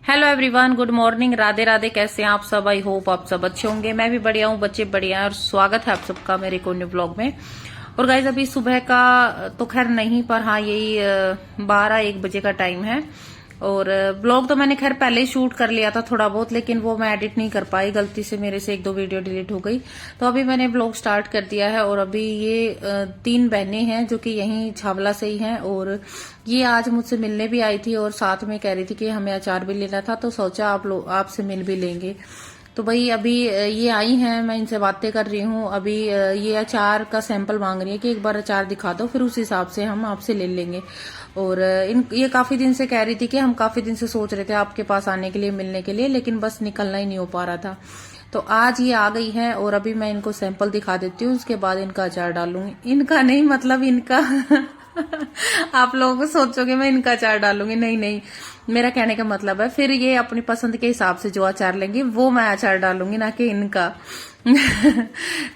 Hello everyone, good morning, Radhe Radhe. कैसे हैं आप सब? आई होप आप सब अच्छे होंगे। मैं भी बढ़िया हूँ, बच्चे बढ़िया हैं और स्वागत है आप सबका मेरे को न्यू ब्लॉग में। और गाइज अभी सुबह का तो खैर नहीं, पर हाँ यही 12-1 बजे का टाइम है। और ब्लॉग तो मैंने खैर पहले ही शूट कर लिया था थोड़ा बहुत, लेकिन वो मैं एडिट नहीं कर पाई, गलती से मेरे से 1-2 वीडियो डिलीट हो गई। तो अभी मैंने ब्लॉग स्टार्ट कर दिया है। और अभी ये 3 बहनें हैं जो कि यहीं छावला से ही हैं, और ये आज मुझसे मिलने भी आई थी और साथ में कह रही थी कि हमें अचार भी लेना था, तो सोचा आप लोग आपसे मिल भी लेंगे। तो भाई अभी ये आई हैं, मैं इनसे बातें कर रही हूँ। अभी ये अचार का सैंपल मांग रही है कि एक बार अचार दिखा दो, फिर उस हिसाब से हम आपसे ले लेंगे। और ये काफी दिन से कह रही थी कि हम काफी दिन से सोच रहे थे आपके पास आने के लिए, मिलने के लिए, लेकिन बस निकलना ही नहीं हो पा रहा था। तो आज ये आ गई है और अभी मैं इनको सैंपल दिखा देती हूँ, उसके बाद इनका अचार डालूंगी। इनका नहीं, मतलब इनका आप लोग सोचोगे मैं इनका अचार डालूंगी, नहीं नहीं, मेरा कहने का मतलब है फिर ये अपनी पसंद के हिसाब से जो अचार लेंगे वो मैं अचार डालूंगी, ना कि इनका।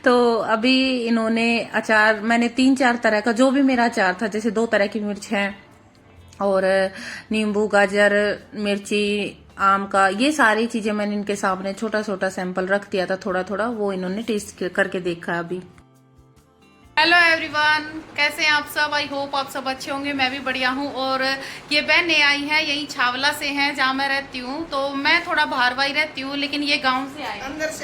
तो अभी इन्होंने अचार, मैंने 3-4 तरह का, जो भी मेरा अचार था, जैसे 2 तरह की मिर्च है और नींबू, गाजर, मिर्ची, आम का, ये सारी चीजें मैंने इनके सामने छोटा छोटा सैंपल रख दिया था, थोड़ा थोड़ा, वो इन्होंने टेस्ट करके देखा अभी। हेलो एवरीवन, कैसे हैं आप सब? आई होप आप सब अच्छे होंगे। मैं भी बढ़िया हूँ। और ये बहनें आई हैं, यही छावला से हैं जहाँ मैं रहती हूँ। तो मैं थोड़ा बाहर वाही रहती हूँ, लेकिन ये गांव से आई,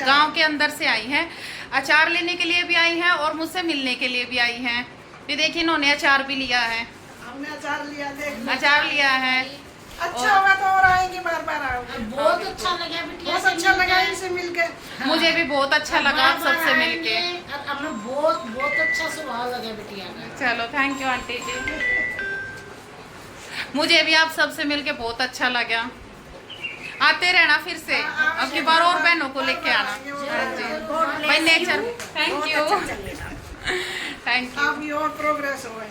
गांव के अंदर से आई हैं। अचार लेने के लिए भी आई हैं और मुझसे मिलने के लिए भी आई हैं। ये देखिए, इन्होंने अचार भी लिया है। हमने अचार लिया, अचार लिया है। अच्छा होगा तो और आएंगे, बार बार आओगे। बहुत अच्छा लगा बिटिया, बहुत अच्छा लगा इनसे मिलके। मुझे भी बहुत अच्छा लगा आप सबसे मिलके। हमें बहुत बहुत अच्छा स्वभाव लगा बिटिया का। चलो, थैंक यू आंटी जी। मुझे भी आप सबसे मिलके बहुत अच्छा लगा। आते रहना फिर से, अब की बार और बहनों को लेके आना। हाँ जी भाई, nature, thank you, thank you. आप और प्रोग्रेस हो।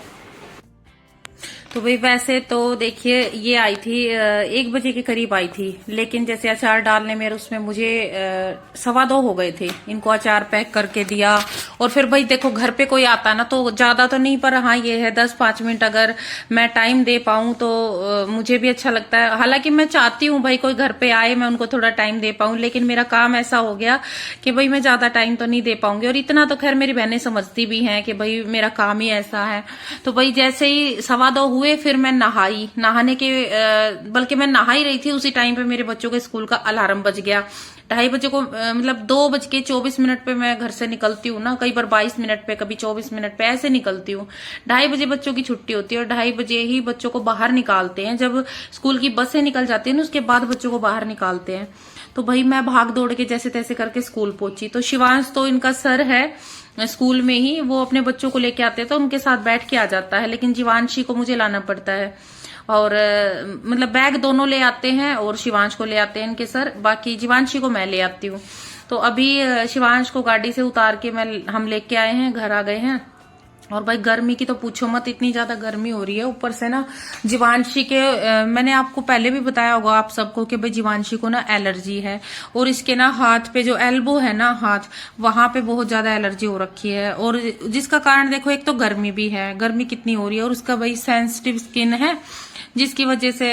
तो भाई वैसे तो देखिए, ये आई थी 1 बजे के करीब आई थी, लेकिन जैसे अचार डालने में उसमें मुझे 2:15 हो गए थे। इनको अचार पैक करके दिया और फिर भाई देखो, घर पे कोई आता ना तो ज्यादा तो नहीं, पर हाँ ये है 10-5 मिनट अगर मैं टाइम दे पाऊं तो मुझे भी अच्छा लगता है। हालांकि मैं चाहती हूँ भाई कोई घर पे आए, मैं उनको थोड़ा टाइम दे पाऊं, लेकिन मेरा काम ऐसा हो गया कि भाई मैं ज्यादा टाइम तो नहीं दे पाऊंगी। और इतना तो खैर मेरी बहनें समझती भी हैं कि भाई मेरा काम ही ऐसा है। तो भाई जैसे ही 2:15 हुए, फिर मैं नहाई, नहाने के बल्कि मैं नहा ही रही थी उसी टाइम पे मेरे बच्चों के स्कूल का अलार्म बज गया। 2:30 बजे को, मतलब 2:24 पे मैं घर से निकलती हूँ ना, कई बार 22 मिनट पे, कभी 24 मिनट पे ऐसे निकलती हूँ। 2:30 बजे बच्चों की छुट्टी होती है और 2:30 बजे ही बच्चों को बाहर निकालते हैं। जब स्कूल की बसें निकल जाती है ना, उसके बाद बच्चों को बाहर निकालते हैं। तो भाई मैं भाग दौड़ के जैसे तैसे करके स्कूल पहुंची। तो शिवांश तो इनका सर है स्कूल में ही, वो अपने बच्चों को लेके आते हैं तो उनके साथ बैठ के आ जाता है, लेकिन जीवांशी को मुझे लाना पड़ता है। और मतलब बैग दोनों ले आते हैं और शिवांश को ले आते हैं इनके सर, बाकी जीवांशी को मैं ले आती हूँ। तो अभी शिवांश को गाड़ी से उतार के हम लेके आए हैं, घर आ गए हैं। और भाई गर्मी की तो पूछो मत, इतनी ज्यादा गर्मी हो रही है। ऊपर से ना जीवांशी के मैंने आपको पहले भी बताया होगा आप सबको कि भाई जीवांशी को ना एलर्जी है, और इसके ना हाथ पे जो एल्बो है ना, हाथ, वहां पे बहुत ज्यादा एलर्जी हो रखी है। और जिसका कारण देखो, एक तो गर्मी भी है, गर्मी कितनी हो रही है, और उसका भाई सेंसिटिव स्किन है, जिसकी वजह से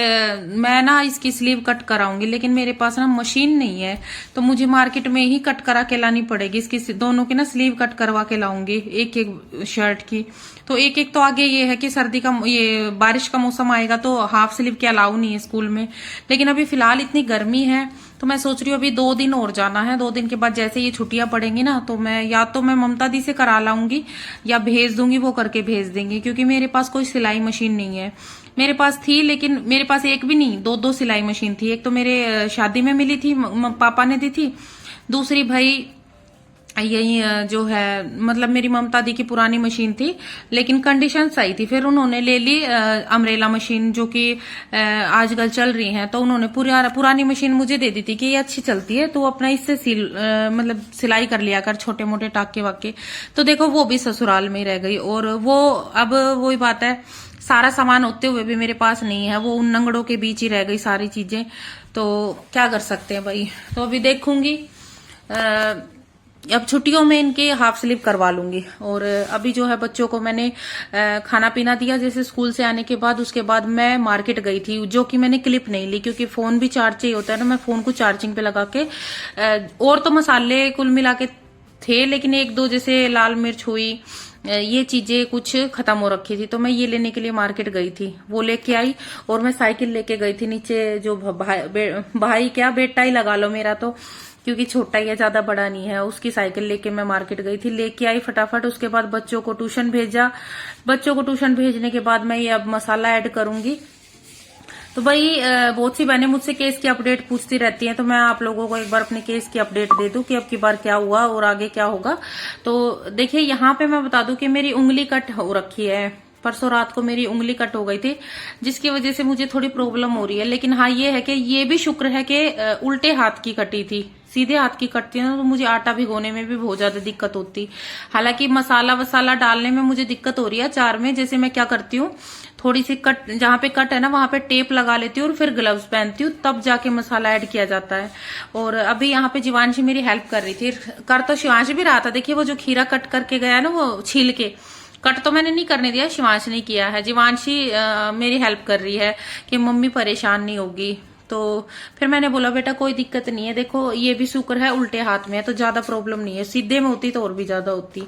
मैं ना इसकी स्लीव कट कराऊंगी, लेकिन मेरे पास ना मशीन नहीं है, तो मुझे मार्केट में ही कट करा के लानी पड़ेगी। इसकी दोनों की ना स्लीव कट करवा के लाऊंगी, एक एक शर्ट की। तो एक एक तो आगे ये है कि सर्दी का, ये बारिश का मौसम आएगा तो हाफ स्लीव के अलाउ नहीं है स्कूल में, लेकिन अभी फिलहाल इतनी गर्मी है तो मैं सोच रही हूँ अभी 2 दिन और जाना है। 2 दिन के बाद जैसे ये छुट्टियां पड़ेंगी ना, तो मैं या तो मैं ममता दी से करा लाऊंगी या भेज दूंगी, वो करके भेज देंगे, क्योंकि मेरे पास कोई सिलाई मशीन नहीं है। मेरे पास थी, लेकिन मेरे पास एक भी नहीं, 2-2 सिलाई मशीन थी। एक तो मेरे शादी में मिली थी, पापा ने दी थी। दूसरी भाई यही जो है, मतलब मेरी ममता दी की पुरानी मशीन थी, लेकिन कंडीशन सही थी, फिर उन्होंने ले ली अम्ब्रेला मशीन, जो कि आजकल चल रही है। तो उन्होंने पुरानी मशीन मुझे दे दी थी कि ये अच्छी चलती है, तो अपना इससे मतलब सिलाई कर लिया कर, छोटे मोटे टाके वाके। तो देखो वो भी ससुराल में ही रह गई, और वो अब वही बात है, सारा सामान होते हुए भी मेरे पास नहीं है, वो उन नंगड़ों के बीच ही रह गई सारी चीजें। तो क्या कर सकते हैं भाई। तो अभी देखूंगी अब छुट्टियों में इनके हाफ स्लीप करवा लूंगी। और अभी जो है बच्चों को मैंने खाना पीना दिया जैसे स्कूल से आने के बाद। उसके बाद मैं मार्केट गई थी, जो कि मैंने क्लिप नहीं ली क्योंकि फोन भी चार्ज चाहिए होता है ना। मैं फोन को चार्जिंग पे लगा के और तो मसाले कुल मिला के थे, लेकिन एक दो जैसे लाल मिर्च हुई, ये चीजें कुछ खत्म हो रखी थी, तो मैं ये लेने के लिए मार्केट गई थी। वो लेके आई और मैं साइकिल लेके गई थी नीचे। जो भाई क्या बेटा ही लगा लो मेरा, तो क्योंकि छोटा ही है, ज्यादा बड़ा नहीं है, उसकी साइकिल लेके मैं मार्केट गई थी। लेके आई फटाफट। उसके बाद बच्चों को ट्यूशन भेजा। बच्चों को ट्यूशन भेजने के बाद मैं ये अब मसाला ऐड करूंगी। तो भाई बहुत सी बहनें मुझसे केस की अपडेट पूछती रहती हैं, तो मैं आप लोगों को एक बार अपने केस की अपडेट दे दूं कि अब की बार क्या हुआ और आगे क्या होगा। तो देखिए यहाँ पे मैं बता दूं कि मेरी उंगली कट हो रखी है। परसों रात को मेरी उंगली कट हो गई थी, जिसकी वजह से मुझे थोड़ी प्रॉब्लम हो रही है। लेकिन हाँ ये है कि ये भी शुक्र है कि उल्टे हाथ की कटी थी। सीधे हाथ की कटती है ना, तो मुझे आटा भिगोने में भी बहुत ज्यादा दिक्कत होती। हालांकि मसाला वसाला डालने में मुझे दिक्कत हो रही है अचार में। जैसे मैं क्या करती हूँ, थोड़ी सी कट जहां पे कट है ना वहां पे टेप लगा लेती हूँ और फिर ग्लव्स पहनती हूँ, तब जाके मसाला ऐड किया जाता है। और अभी यहाँ पे शिवांशी मेरी हेल्प कर रही थी। कर तो शिवांशी भी रहा था। देखिए वो जो खीरा कट करके गया ना, वो छील के कट तो मैंने नहीं करने दिया, शिवांशी ने किया है। शिवांशी मेरी हेल्प कर रही है कि मम्मी परेशान नहीं होगी। तो फिर मैंने बोला बेटा कोई दिक्कत नहीं है, देखो ये भी शुक्र है उल्टे हाथ में है तो ज्यादा प्रॉब्लम नहीं है, सीधे में होती तो और भी ज्यादा होती।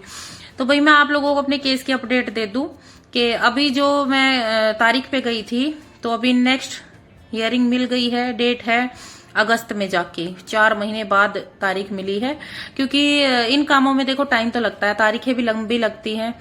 तो भाई मैं आप लोगों को अपने केस की अपडेट दे दूं कि अभी जो मैं तारीख पे गई थी, तो अभी नेक्स्ट हियरिंग मिल गई है। डेट है अगस्त में जाके, 4 महीने बाद तारीख मिली है। क्योंकि इन कामों में देखो टाइम तो लगता है, तारीखें भी लंबी लगती हैं,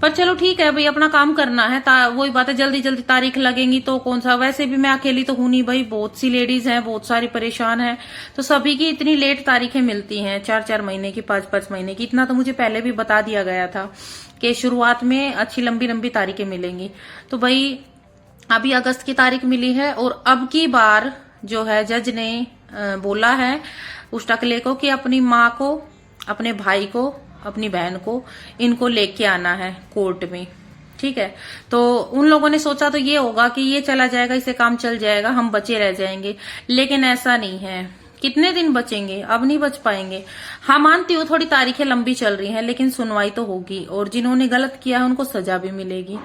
पर चलो ठीक है भाई, अपना काम करना है। वही बात है, जल्दी जल्दी तारीख लगेंगी तो कौन सा। वैसे भी मैं अकेली तो हूं नहीं भाई, बहुत सी लेडीज हैं, बहुत सारी परेशान हैं, तो सभी की इतनी लेट तारीखें मिलती हैं, 4-4 महीने की, 5-5 महीने की। इतना तो मुझे पहले भी बता दिया गया था कि शुरुआत में अच्छी लंबी लंबी तारीखें मिलेंगी। तो भाई अभी अगस्त की तारीख मिली है और अब की बार जो है जज ने बोला है उस टकले को कि अपनी माँ को, अपने भाई को, अपनी बहन को, इनको लेके आना है कोर्ट में। ठीक है, तो उन लोगों ने सोचा तो ये होगा कि ये चला जाएगा, इससे काम चल जाएगा, हम बचे रह जाएंगे। लेकिन ऐसा नहीं है। कितने दिन बचेंगे, अब नहीं बच पाएंगे। हाँ मानती हूँ थोड़ी तारीखें लंबी चल रही हैं, लेकिन सुनवाई तो होगी और जिन्होंने गलत किया है उनको सजा भी मिलेगी।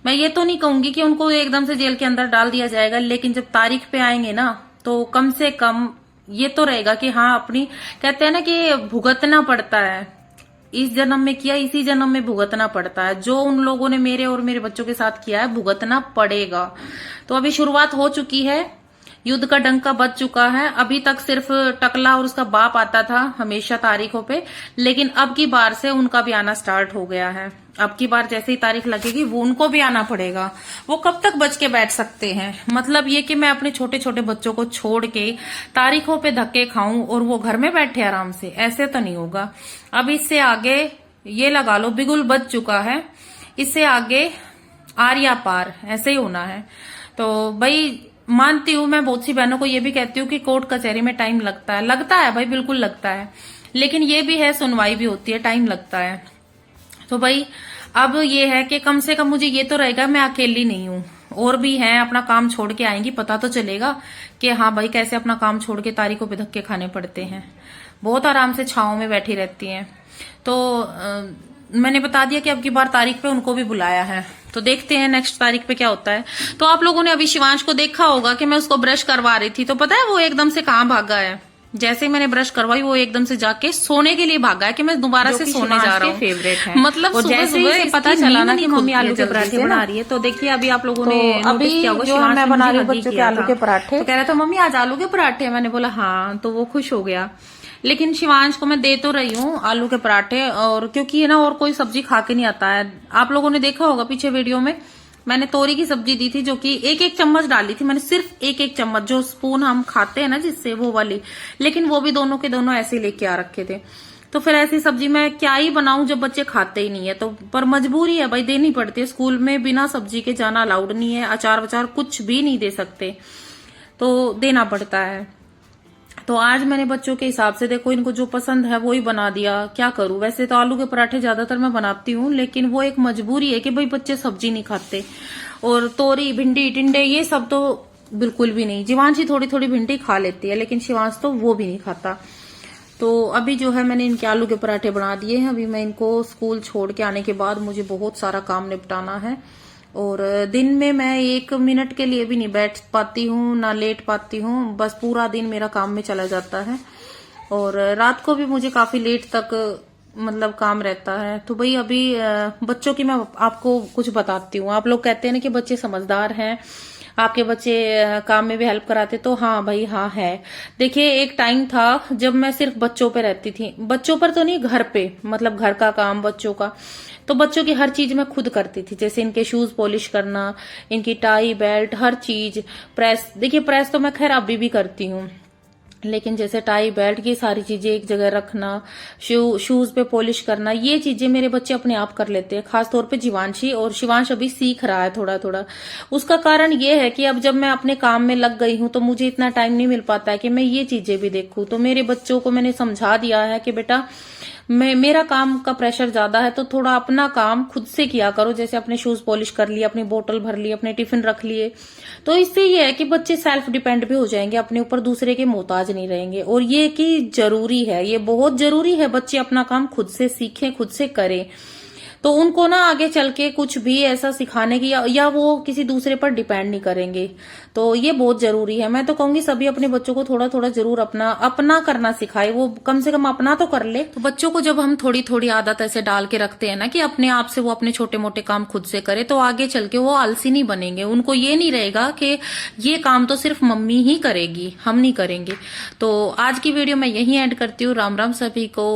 मैं ये तो नहीं कहूंगी कि उनको एकदम से जेल के अंदर डाल दिया जाएगा, लेकिन जब तारीख पे आएंगे ना तो कम से कम ये तो रहेगा कि हाँ अपनी, कहते हैं ना कि भुगतना पड़ता है, इस जन्म में किया इसी जन्म में भुगतना पड़ता है। जो उन लोगों ने मेरे और मेरे बच्चों के साथ किया है भुगतना पड़ेगा। तो अभी शुरुआत हो चुकी है, युद्ध का डंका बज चुका है। अभी तक सिर्फ टकला और उसका बाप आता था हमेशा तारीखों पे, लेकिन अब की बार से उनका भी आना स्टार्ट हो गया है। अब की बार जैसे ही तारीख लगेगी वो उनको भी आना पड़ेगा। वो कब तक बच के बैठ सकते हैं? मतलब ये कि मैं अपने छोटे छोटे बच्चों को छोड़ के तारीखों पे धक्के खाऊं और वो घर में बैठे आराम से, ऐसे तो नहीं होगा। अब इससे आगे ये लगा लो बिगुल बज चुका है, इससे आगे आर्या पार ऐसे ही होना है। तो भाई मानती हूँ, मैं बहुत सी बहनों को ये भी कहती हूँ कि कोर्ट कचहरी में टाइम लगता है भाई, बिल्कुल लगता है, लेकिन ये भी है सुनवाई भी होती है, टाइम लगता है। तो भाई अब ये है कि कम से कम मुझे ये तो रहेगा मैं अकेली नहीं हूँ, और भी हैं अपना काम छोड़ के आएंगी, पता तो चलेगा कि हाँ भाई कैसे अपना काम छोड़ के तारीखों पे धक्के खाने पड़ते हैं। बहुत आराम से छांव में बैठी रहती हैं। तो मैंने बता दिया कि अब की बार तारीख पे उनको भी बुलाया है, तो देखते हैं नेक्स्ट तारीख पे क्या होता है। तो आप लोगों ने अभी शिवांश को देखा होगा कि मैं उसको ब्रश करवा रही थी, तो पता है वो एकदम से कहाँ भागा है। जैसे ही मैंने ब्रश करवाई वो एकदम से जाके सोने के लिए भागा है कि मैं दोबारा से सोने जा रहा हूँ। फेवरेट है, मतलब सुबह सुबह पता चला ना कि मम्मी आलू के पराठे बना रही है। तो देखिए अभी आप लोगों ने अभी जो मैं बना रही हूँ बच्चों के आलू के पराठे, तो कह रहा था मम्मी आज आलू के पराठे। मैंने बोला हाँ, तो वो खुश हो गया। लेकिन शिवांश को मैं दे तो रही हूँ आलू के पराठे, और क्योंकि ये ना और कोई सब्जी खा के नहीं आता है। आप लोगों ने देखा होगा पीछे वीडियो में मैंने तोरी की सब्जी दी थी, जो कि 1-1 चम्मच डाली थी मैंने, सिर्फ 1-1 चम्मच, जो स्पून हम खाते हैं ना जिससे, वो वाली। लेकिन वो भी दोनों के दोनों ऐसे लेके आ रखे थे। तो फिर ऐसी सब्जी मैं क्या ही बनाऊं जब बच्चे खाते ही नहीं है। तो पर मजबूरी है भाई, देनी पड़ती है। स्कूल में बिना सब्जी के जाना अलाउड नहीं है, अचार वचार कुछ भी नहीं दे सकते, तो देना पड़ता है। तो आज मैंने बच्चों के हिसाब से देखो इनको जो पसंद है वो ही बना दिया। क्या करूं, वैसे तो आलू के पराठे ज्यादातर मैं बनाती हूँ, लेकिन वो एक मजबूरी है कि भाई बच्चे सब्जी नहीं खाते। और तोरी, भिंडी, टिंडे ये सब तो बिल्कुल भी नहीं। शिवांशी थोड़ी थोड़ी भिंडी खा लेती है, लेकिन शिवांश तो वो भी नहीं खाता। तो अभी जो है मैंने इनके आलू के पराठे बना दिए हैं। अभी मैं इनको स्कूल छोड़ के आने के बाद मुझे बहुत सारा काम निपटाना है, और दिन में मैं 1 मिनट के लिए भी नहीं बैठ पाती हूँ, ना लेट पाती हूँ, बस पूरा दिन मेरा काम में चला जाता है। और रात को भी मुझे काफी लेट तक मतलब काम रहता है। तो भाई अभी बच्चों की मैं आपको कुछ बताती हूँ। आप लोग कहते हैं ना कि बच्चे समझदार हैं, आपके बच्चे काम में भी हेल्प कराते, तो हाँ भाई हाँ है। देखिए एक टाइम था जब मैं सिर्फ बच्चों पे रहती थी, बच्चों पर तो नहीं, घर पे, मतलब घर का काम बच्चों का। तो बच्चों की हर चीज मैं खुद करती थी, जैसे इनके शूज पॉलिश करना, इनकी टाई बेल्ट, हर चीज, प्रेस। देखिए प्रेस तो मैं खैर अभी भी करती हूँ, लेकिन जैसे टाई बेल्ट की सारी चीजें एक जगह रखना, शूज पे पॉलिश करना, ये चीजें मेरे बच्चे अपने आप कर लेते हैं। खास तौर पे जीवांशी, और शिवांश अभी सीख रहा है थोड़ा थोड़ा। उसका कारण ये है कि अब जब मैं अपने काम में लग गई हूं तो मुझे इतना टाइम नहीं मिल पाता है कि मैं ये चीजें भी देखूं। तो मेरे बच्चों को मैंने समझा दिया है कि बेटा मेरा काम का प्रेशर ज्यादा है, तो थोड़ा अपना काम खुद से किया करो। जैसे अपने शूज पॉलिश कर लिए, अपनी बोतल भर ली, अपने टिफिन रख लिए। तो इससे ये है कि बच्चे सेल्फ डिपेंड भी हो जाएंगे, अपने ऊपर दूसरे के मोहताज नहीं रहेंगे। और ये कि जरूरी है, ये बहुत जरूरी है, बच्चे अपना काम खुद से सीखें, खुद से करें। तो उनको ना आगे चल के कुछ भी ऐसा सिखाने की या वो किसी दूसरे पर डिपेंड नहीं करेंगे। तो ये बहुत जरूरी है। मैं तो कहूंगी सभी अपने बच्चों को थोड़ा थोड़ा जरूर अपना करना सिखाए, वो कम से कम अपना तो कर ले। तो बच्चों को जब हम थोड़ी थोड़ी आदत ऐसे डाल के रखते हैं ना कि अपने आप से वो अपने छोटे मोटे काम खुद से करे, तो आगे चल के वो आलसी नहीं बनेंगे। उनको ये नहीं रहेगा कि ये काम तो सिर्फ मम्मी ही करेगी, हम नहीं करेंगे। तो आज की वीडियो मैं यहीं एंड करती हूँ। राम राम सभी को।